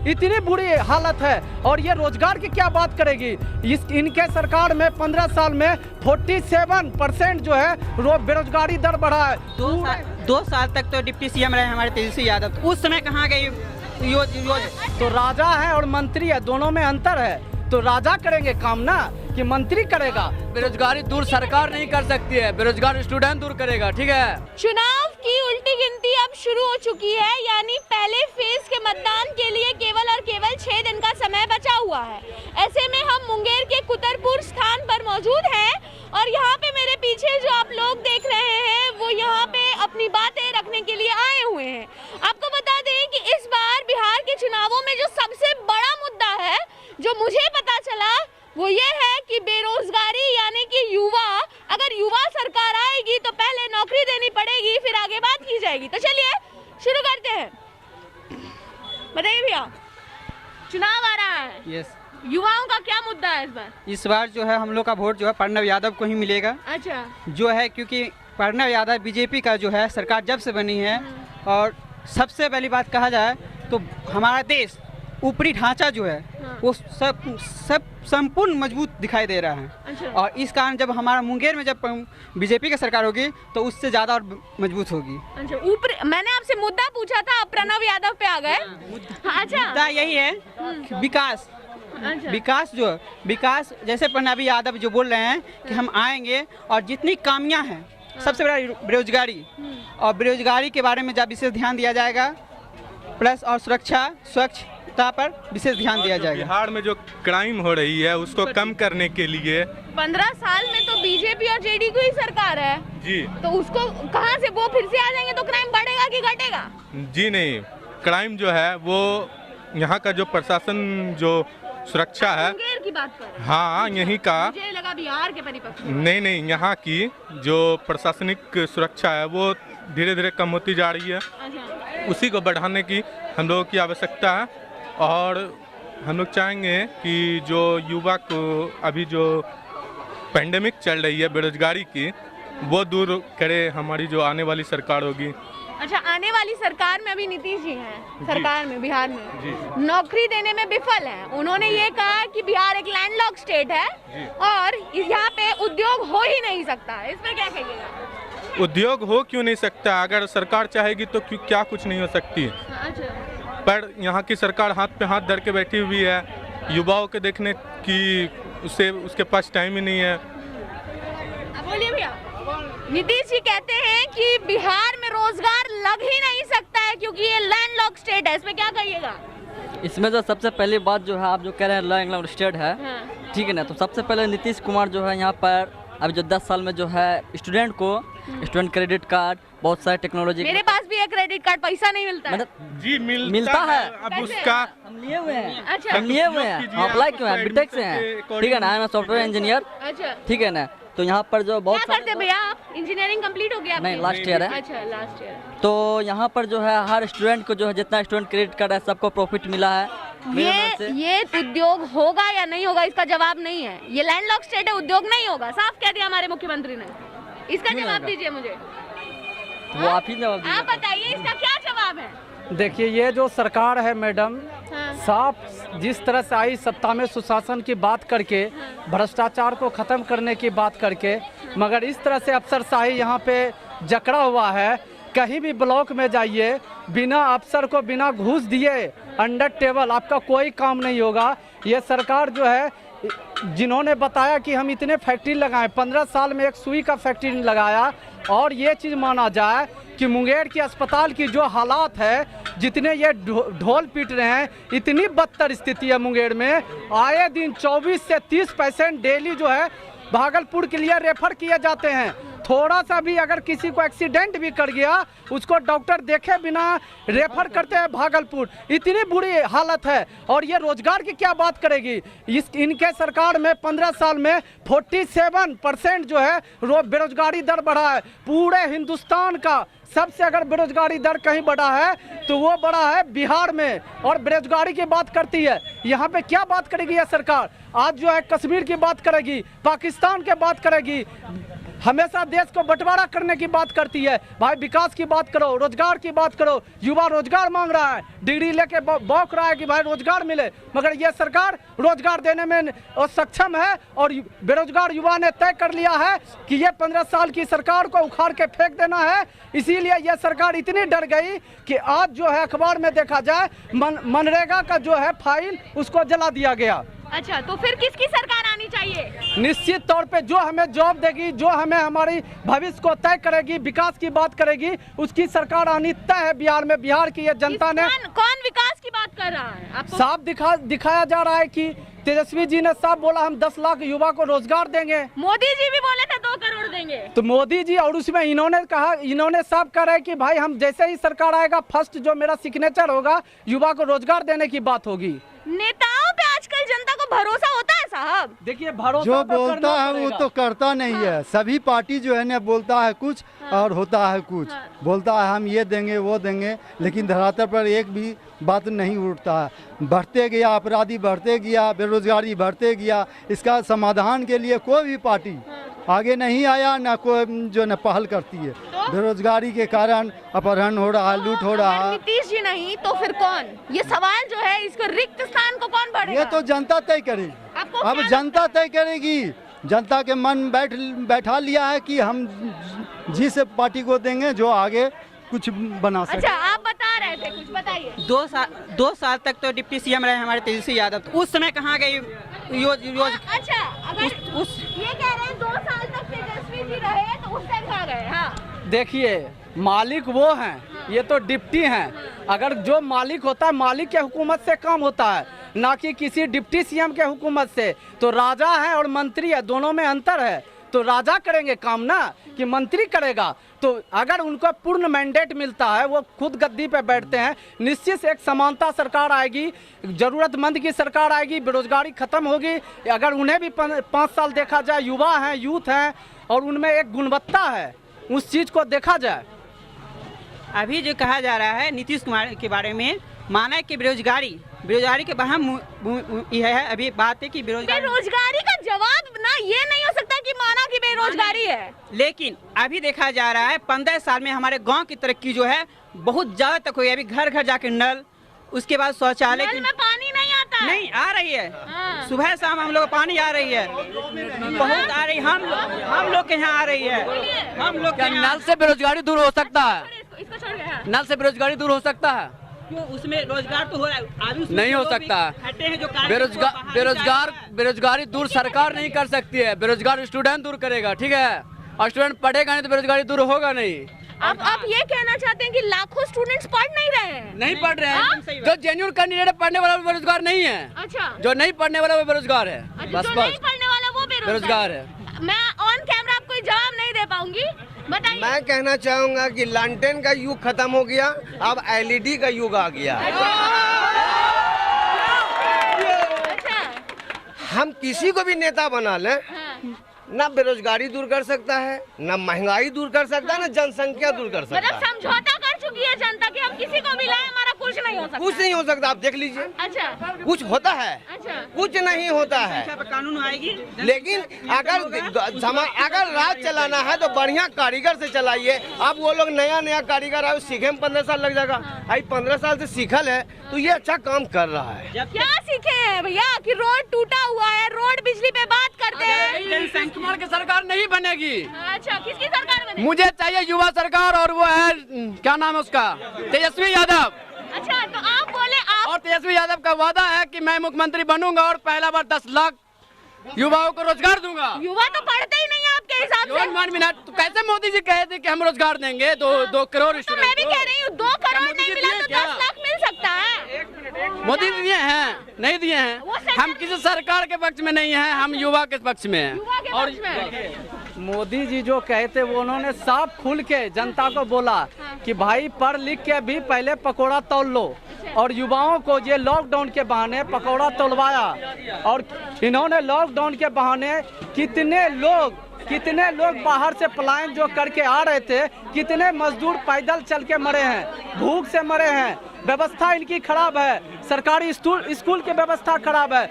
इतनी बुरी हालत है। और ये रोजगार की क्या बात करेगी? इनके सरकार में 15 साल में 47% जो है बेरोजगारी दर बढ़ा है। 2 साल तक तो डिप्टी सीएम रहे हमारे तेजस्वी यादव, उस समय कहाँ गई तो राजा है और मंत्री है, दोनों में अंतर है। तो राजा करेंगे काम ना कि मंत्री करेगा? बेरोजगारी दूर सरकार नहीं कर सकती है, बेरोजगार स्टूडेंट दूर करेगा। ठीक है, चुनाव की उल्टी गिनती अब शुरू हो चुकी है, यानी पहले फेज के मतदान के लिए केवल और केवल 6 दिन का समय बचा हुआ है। ऐसे में हम मुंगेर के कुतरपुर स्थान पर मौजूद हैं और यहाँ पे मेरे पीछे जो आप लोग देख रहे हैं वो यहाँ पे अपनी बातें रखने के लिए आए हुए हैं। आपको बता दें कि इस बार बिहार के चुनावों में जो सबसे बड़ा मुद्दा है, जो मुझे पता चला, वो ये है कि बेरोजगारी, यानी कि युवा, अगर युवा सरकार आएगी तो पहले नौकरी देनी पड़ेगी, फिर आगे बात की जाएगी। तो चलिए शुरू करते हैं। बताइए भैया, चुनाव आ रहा है, यस, युवाओं का क्या मुद्दा है इस बार? इस बार जो है हम लोग का वोट जो है प्रणव यादव को ही मिलेगा। अच्छा, जो है क्योंकि प्रणव यादव बीजेपी का जो है सरकार जब से बनी है, और सबसे पहली बात कहा जाए तो हमारा देश ऊपरी ढांचा जो है वो सब संपूर्ण मजबूत दिखाई दे रहा है। अच्छा। और इस कारण जब हमारा मुंगेर में जब बीजेपी की सरकार होगी तो उससे ज़्यादा और मजबूत होगी। अच्छा, ऊपर मैंने आपसे मुद्दा पूछा था, आप प्रणव यादव पे आ गए। अच्छा, मुद्दा यही है कि विकास, अच्छा। विकास जैसे प्रणव यादव जो बोल रहे हैं कि हम आएंगे और जितनी कामियां हैं, सबसे बड़ा बेरोजगारी, और बेरोजगारी के बारे में जब विशेष ध्यान दिया जाएगा, प्लस और स्वच्छता पर विशेष ध्यान दिया जाएगा। बिहार में जो क्राइम हो रही है उसको कम करने के लिए 15 साल में तो बीजेपी और जेडी की ही सरकार है जी, तो उसको कहां से वो फिर से आ जाएंगे तो क्राइम बढ़ेगा कि घटेगा? जी नहीं, क्राइम जो है वो यहाँ का जो प्रशासन जो सुरक्षा है, मुंगेर की बात कर, हाँ यहीं का, मुझे लगा बिहार के परिपक्व। नहीं, यहाँ की जो प्रशासनिक सुरक्षा है वो धीरे धीरे कम होती जा रही है। अच्छा। उसी को बढ़ाने की हम लोगों की आवश्यकता है, और हम लोग चाहेंगे कि जो युवा को अभी जो पैंडेमिक चल रही है बेरोजगारी की, वो दूर करे हमारी जो आने वाली सरकार होगी। अच्छा, आने वाली सरकार में अभी नीतीश जी हैं सरकार में, बिहार में नौकरी देने में विफल है। उन्होंने ये कहा कि बिहार एक लैंडलॉक स्टेट है और यहाँ पे उद्योग हो ही नहीं सकता। इस पर क्या कहिएगा? उद्योग हो क्यों नहीं सकता? अगर सरकार चाहेगी तो क्या कुछ नहीं हो सकती। अच्छा, पर यहाँ की सरकार हाथ पे हाथ धर के बैठी हुई है, युवाओं के देखने की उसके पास टाइम ही नहीं है। बोलिए भैया। नीतीश जी कहते हैं कि बिहार में रोजगार लग ही नहीं सकता है क्योंकि ये लैंडलॉक स्टेट है। इसमें क्या कहिएगा? इसमें जो सबसे पहली बात जो है, आप जो कह रहे हैं लैंडलॉक स्टेट है, ठीक है ना, तो सबसे पहले नीतीश कुमार जो है यहाँ पर अभी जो 10 साल में जो है स्टूडेंट क्रेडिट कार्ड, बहुत सारे टेक्नोलॉजी। मेरे पास भी है क्रेडिट कार्ड, पैसा नहीं मिलता है। जी मिलता है। अब उसका हम लिए हुए हैं। अच्छा। हम लिए हुए हैं, हम अप्लाई क्यों हैं, बीटेक से हैं, ठीक है ना, सॉफ्टवेयर इंजीनियर, अच्छा, ठीक है ना। तो यहाँ पर जो बहुत क्या करते भैया आप? इंजीनियरिंग कंप्लीट हो गया आपकी? नहीं, लास्ट ईयर है। अच्छा, लास्ट ईयर। तो यहाँ पर जो है हर स्टूडेंट को जो है जितना स्टूडेंट क्रेडिट कार्ड है सबको प्रॉफिट मिला है। ये उद्योग होगा या नहीं होगा इसका जवाब नहीं है। ये लैंडलॉक स्टेट है, उद्योग नहीं होगा, साफ कह दिया हमारे मुख्यमंत्री ने। इसका जवाब दीजिए मुझे। वो आप ही जवाब आप बताइए इसका क्या जवाब है? देखिए, ये जो सरकार है मैडम, हाँ। साफ जिस तरह से आई सत्ता में सुशासन की बात करके, भ्रष्टाचार को ख़त्म करने की बात करके, मगर इस तरह से अफसरशाही यहाँ पे जकड़ा हुआ है। कहीं भी ब्लॉक में जाइए, बिना अफसर को बिना घूस दिए अंडर टेबल आपका कोई काम नहीं होगा। ये सरकार जो है, जिन्होंने बताया कि हम इतने फैक्ट्री लगाएं, 15 साल में एक सुई का फैक्ट्री नहीं लगाया। और ये चीज़ माना जाए कि मुंगेर के अस्पताल की जो हालात है, जितने ये ढोल पीट रहे हैं, इतनी बदतर स्थिति है मुंगेर में। आए दिन 24 से 30 पेशेंट डेली जो है भागलपुर के लिए रेफर किए जाते हैं। थोड़ा सा भी अगर किसी को एक्सीडेंट भी कर गया, उसको डॉक्टर देखे बिना रेफर करते हैं भागलपुर। इतनी बुरी हालत है। और ये रोजगार की क्या बात करेगी? इनके सरकार में 15 साल में 47% जो है बेरोजगारी दर बढ़ा है। पूरे हिंदुस्तान का सबसे अगर बेरोजगारी दर कहीं बढ़ा है तो वो बढ़ा है बिहार में। और बेरोजगारी की बात करती है, यहाँ पे क्या बात करेगी यह सरकार? आज जो है कश्मीर की बात करेगी, पाकिस्तान की बात करेगी, हमेशा देश को बंटवारा करने की बात करती है। भाई विकास की बात करो, रोजगार की बात करो। युवा रोजगार मांग रहा है, डिग्री लेके बौख रहा है कि भाई रोजगार मिले, मगर ये सरकार रोजगार देने में सक्षम है। और बेरोजगार युवा ने तय कर लिया है कि ये 15 साल की सरकार को उखाड़ के फेंक देना है। इसीलिए ये सरकार इतनी डर गई कि आज जो है अखबार में देखा जाए मनरेगा का जो है फाइल उसको जला दिया गया। अच्छा, तो फिर किसकी सरकार आनी चाहिए? निश्चित तौर पे जो हमें जॉब देगी, जो हमें हमारी भविष्य को तय करेगी, विकास की बात करेगी, उसकी सरकार आनी तय है बिहार में। बिहार की ये जनता ने कौन विकास की बात कर रहा है? आपको साफ दिखाया जा रहा है कि तेजस्वी जी ने साफ बोला हम 10 लाख युवा को रोजगार देंगे। मोदी जी भी बोले थे 2 करोड़ देंगे। तो मोदी जी और उसमें इन्होंने कहा, इन्होंने साफ कहा है कि भाई हम जैसे ही सरकार आएगा फर्स्ट जो मेरा सिग्नेचर होगा युवा को रोजगार देने की बात होगी। नेताओं पे आजकल जनता को भरोसा होता है साहब? देखिए भरोसा जो तो बोलता करना है वो पड़ेगा। तो करता नहीं है। सभी पार्टी जो है ना बोलता है कुछ और होता है कुछ। बोलता है हम ये देंगे वो देंगे, लेकिन धरातल पर एक भी बात नहीं उठता है। बढ़ते गया अपराधी, बढ़ते गया बेरोजगारी, बढ़ते गया। इसका समाधान के लिए कोई भी पार्टी आगे नहीं आया, ना कोई जो न पहल करती है। बेरोजगारी के कारण अपहरण हो रहा है, लूट हो रहा अगर है। नीतीश जी नहीं तो फिर कौन? ये सवाल जो है इसको रिक्त स्थान को कौन भरेगा? ये तो जनता तय करेगी। आपको अब क्या जनता तय करेगी। जनता के मन बैठा लिया है कि हम जिस पार्टी को देंगे जो आगे कुछ बना सके। अच्छा, आप बता रहे थे कुछ, बताइए। 2 साल तक तो डिप्टी सीएम रहे हमारे तेजस्वी यादव, तो उस समय कहाँ गई अच्छा, अगर ये कह रहे हैं 2 साल तक तेजस्वी जी रहे तो उस टाइम कहाँ गए? हाँ, देखिए मालिक वो हैं, ये तो डिप्टी हैं। अगर जो मालिक होता है मालिक के हुकूमत से काम होता है, ना कि किसी डिप्टी सीएम के हुकूमत से। तो राजा है और मंत्री है, दोनों में अंतर है। तो राजा करेंगे काम ना कि मंत्री करेगा। तो अगर उनको पूर्ण मैंडेट मिलता है, वो खुद गद्दी पे बैठते हैं, निश्चित से एक समानता सरकार आएगी, जरूरतमंद की सरकार आएगी, बेरोजगारी खत्म होगी। अगर उन्हें भी 5 साल देखा जाए, युवा हैं, यूथ हैं और उनमें एक गुणवत्ता है, उस चीज़ को देखा जाए। अभी जो कहा जा रहा है नीतीश कुमार के बारे में, माना है कि बेरोजगारी के यह है। अभी बात है कि बेरोजगारी का जवाब ना ये नहीं हो सकता कि माना कि बेरोजगारी है। लेकिन अभी देखा जा रहा है 15 साल में हमारे गांव की तरक्की जो है बहुत ज्यादा तक हुई है। अभी घर घर जाके नल, उसके बाद शौचालय नल में पानी नहीं आता है। नहीं आ रही है। हाँ। सुबह शाम हम लोग पानी आ रही है, बहुत आ रही। हम लोग के यहाँ आ रही है। हम लोग क्या नल से बेरोजगारी दूर हो सकता है? इसको छोड़ के, हाँ। नल से बेरोजगारी दूर हो सकता है? क्यों? उसमें रोजगार तो हो रहा है। अभी उसमें नहीं हो जो लोग सकता। भी हटे हैं जो बेरोजगारी दूर सरकार नहीं कर सकती है, बेरोजगार स्टूडेंट दूर करेगा। ठीक है, और स्टूडेंट पढ़ेगा नहीं तो बेरोजगारी दूर होगा नहीं। आप ये कहना चाहते हैं कि लाखों स्टूडेंट्स पढ़ नहीं रहे हैं? नहीं पढ़ रहे हाँ? हैं। जो जेन्युइन कैंडिडेट पढ़ने वाला वो बेरोजगार नहीं है। अच्छा, जो नहीं पढ़ने वाला वो बेरोजगार है। अच्छा, बस जो बस नहीं पढ़ने वाला वो बेरोजगार है। मैं ऑन कैमरा आपको जवाब नहीं दे पाऊंगी, बताइए। मैं कहना चाहूंगा कि लालटेन का युग खत्म हो गया, अब एलईडी का युग आ गया। अच्छा, हम किसी को भी नेता बना लें, हाँ। ना बेरोजगारी दूर कर सकता है, ना महंगाई दूर कर सकता है, ना जनसंख्या दूर कर सकता मतलब है। समझौता कर चुकी है जनता कि हम किसी को भी लाए, हमारा कुछ नहीं हो सकता। कुछ नहीं हो सकता, आप देख लीजिए। अच्छा, कुछ होता है, अच्छा। कुछ नहीं होता है। कानून आएगी, लेकिन अगर राज चलाना है तो बढ़िया कारीगर से चलाइए। अब वो लोग नया कारीगर आए, सीखे में 15 साल लग जाएगा। भाई 15 साल से सीखल है तो ये अच्छा काम कर रहा है। क्या सीखे हैं भैया कि रोड टूटा हुआ है, रोड बिजली पे बात करते हैं। नीतीश कुमार की सरकार नहीं बनेगी। अच्छा, किसकी सरकार बने? मुझे चाहिए युवा सरकार, और वो है क्या नाम है उसका, तेजस्वी यादव। अच्छा, तो आप बोले आप और तेजस्वी यादव का वादा है कि मैं मुख्यमंत्री बनूंगा और पहला बार 10 लाख युवाओं को रोजगार दूंगा। युवा तो पढ़ते ही नहीं है आपके हिसाब से। 1 मिनट, तो कैसे मोदी जी कहे थे कि हम रोजगार देंगे 2 करोड़ तो मैं भी कह रही हूँ 2 करोड़ मोदी नहीं जी मिला दिए तो क्या? 10 लाख मिल सकता है। मोदी जी दिए हैं? नहीं दिए हैं। वो सरकार- हम किसी सरकार के पक्ष में नहीं हैं, हम युवा के पक्ष में हैं। युवा के और पक्ष में। मोदी जी जो कहते वो उन्होंने साफ खुल के जनता को बोला कि भाई पढ़ लिख के भी पहले पकोड़ा तोल लो। और युवाओं को ये लॉकडाउन के बहाने पकोड़ा तोलवाया। और इन्होंने लॉकडाउन के बहाने कितने लोग बाहर से पलायन जो करके आ रहे थे, कितने मजदूर पैदल चल के मरे हैं, भूख से मरे हैं। व्यवस्था इनकी खराब है, सरकारी स्कूल की व्यवस्था खराब है।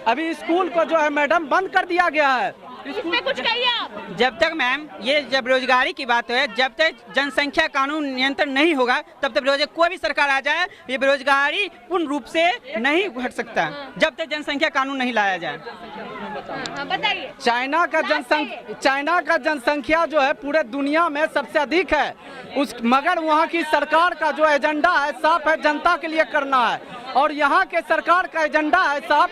अभी स्कूल को जो है मैडम बंद कर दिया गया है। इसमें कुछ कहिए आप। जब तक मैम ये जब बेरोजगारी की बात है, जब तक जनसंख्या कानून नियंत्रण नहीं होगा तब तक बेरोजगार कोई भी सरकार आ जाए ये बेरोजगारी पूर्ण रूप से नहीं हट सकता जब तक जनसंख्या कानून नहीं लाया जाए। बताइए। चाइना का जनसंख्या जो है पूरे दुनिया में सबसे अधिक है मगर वहाँ की सरकार का जो एजेंडा है साफ है जनता के लिए करना है और यहाँ के सरकार का एजेंडा है साफ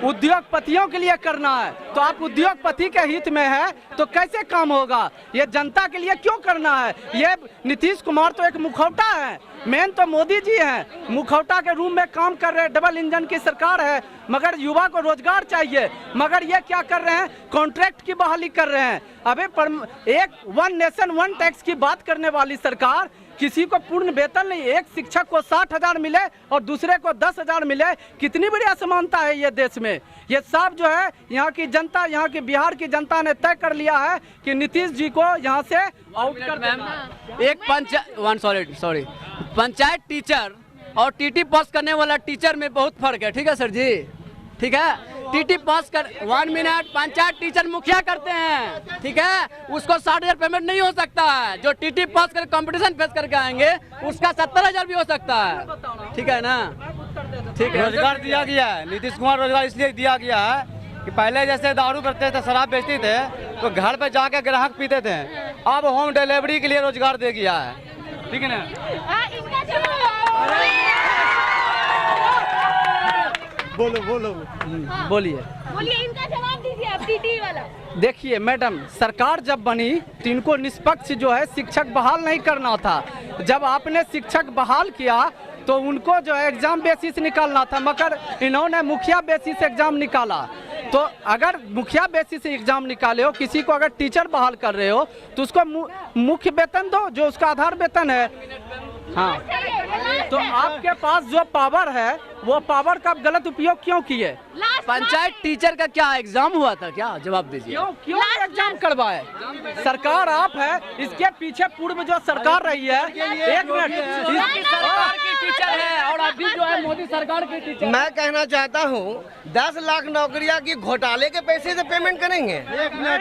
उद्योगपतियों के लिए करना है। तो आप उद्योगपति के हित में है तो कैसे काम होगा? ये जनता के लिए क्यों करना है? ये नीतीश कुमार तो एक मुखौटा है, मेन तो मोदी जी हैं, मुखौटा के रूप में काम कर रहे हैं। डबल इंजन की सरकार है मगर युवा को रोजगार चाहिए, मगर ये क्या कर रहे हैं? कॉन्ट्रैक्ट की बहाली कर रहे हैं। अबे एक वन नेशन वन टैक्स की बात करने वाली सरकार किसी को पूर्ण वेतन नहीं, एक शिक्षक को 60,000 मिले और दूसरे को 10,000 मिले, कितनी बड़ी असमानता है ये देश में। ये सब जो है यहाँ की जनता, यहाँ की बिहार की जनता ने तय कर लिया है कि नीतीश जी को यहाँ से आउट कर देना। एक पंचायत टीचर और टीटी पास करने वाला टीचर में बहुत फर्क है। ठीक है सर जी, ठीक है। टीटी पास कर 1 मिनट पंचायत टीचर मुखिया करते हैं, ठीक है, उसको 60,000 पेमेंट नहीं हो सकता है। जो टीटी पास कर कंपटीशन फेस करके आएंगे उसका 70,000 भी हो सकता है। ठीक है ना? ठीक है। रोजगार दिया गया है, नीतीश कुमार रोजगार इसलिए दिया गया है कि पहले जैसे दारू करते थे, शराब बेचते थे तो घर पे जाके ग्राहक पीते थे, अब होम डिलीवरी के लिए रोजगार दे दिया है। ठीक है ना? बोलिए इनका जवाब दीजिए आप, टीटी वाला। देखिए मैडम, सरकार जब बनी तो इनको निष्पक्ष जो है शिक्षक बहाल नहीं करना था। जब आपने शिक्षक बहाल किया तो उनको जो है एग्जाम बेसिस निकालना था, मगर इन्होंने मुखिया बेसिस एग्जाम निकाला। तो अगर मुखिया बेसिस से एग्जाम निकाले हो, किसी को अगर टीचर बहाल कर रहे हो तो उसको मुख्य वेतन दो जो उसका आधार वेतन है। हाँ, तो आपके पास जो पावर है वो पावर का गलत उपयोग क्यों किए? पंचायत टीचर का क्या एग्जाम हुआ था क्या? जवाब दीजिए। क्यों एग्जाम करवाए? सरकार आप है, इसके पीछे पूर्व जो सरकार रही है, एक मिनट, सरकार की टीचर है और अभी जो है मोदी सरकार की टीचर। मैं कहना चाहता हूँ 10 लाख नौकरियां की घोटाले के पैसे से पेमेंट करेंगे। एक मिनट